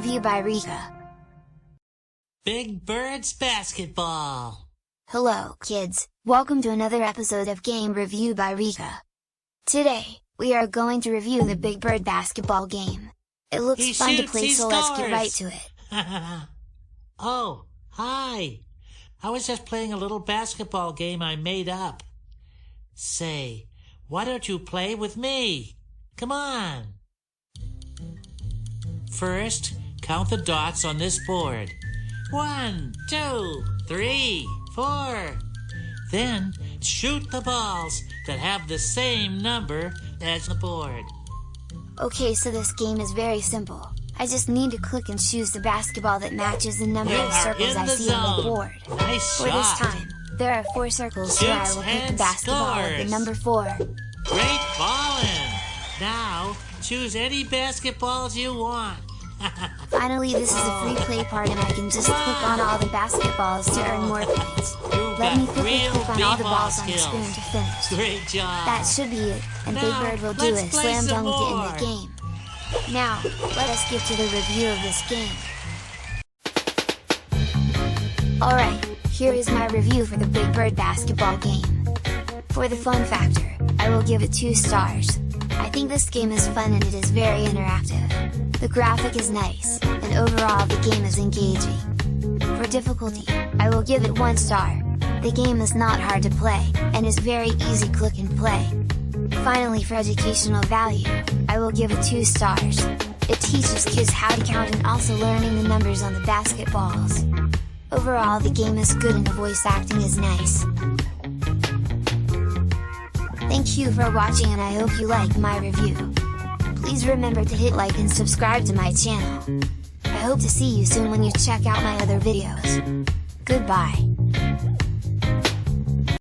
review by Rika. Big Bird's Basketball. Hello, kids, welcome to another episode of Game Review by Rika. Today, we are going to review the Big Bird basketball game. It looks fun to play, so let's get right to it. Oh, hi! I was just playing a little basketball game I made up. Say, why don't you play with me? Come on! First, count the dots on this board. 1, 2, 3, 4. Then, shoot the balls that have the same number as the board. Okay, so this game is very simple. I just need to click and choose the basketball that matches the number of circles I see on the board. Nice For this shot. time, there are 4 circles, so I will pick the basketball with the number 4. Great ballin'! Now, choose any basketballs you want. Finally, this is the free play part and I can just click on all the basketballs to earn more points. Let me quickly click on all the balls on the screen to finish. Great job! That should be it, and Big Now, Bird will do let's a play slam some dunk it in more. the game. Now, let us get to the review of this game. Alright, here is my review for the Big Bird basketball game. For the fun factor, I will give it 2 stars. I think this game is fun and it is very interactive. The graphic is nice, and overall the game is engaging. For difficulty, I will give it 1 star. The game is not hard to play, and is very easy click and play. Finally, for educational value, I will give it 2 stars. It teaches kids how to count and also learning the numbers on the basketballs. Overall the game is good and the voice acting is nice. Thank you for watching and I hope you liked my review. Please remember to hit like and subscribe to my channel. I hope to see you soon when you check out my other videos. Goodbye.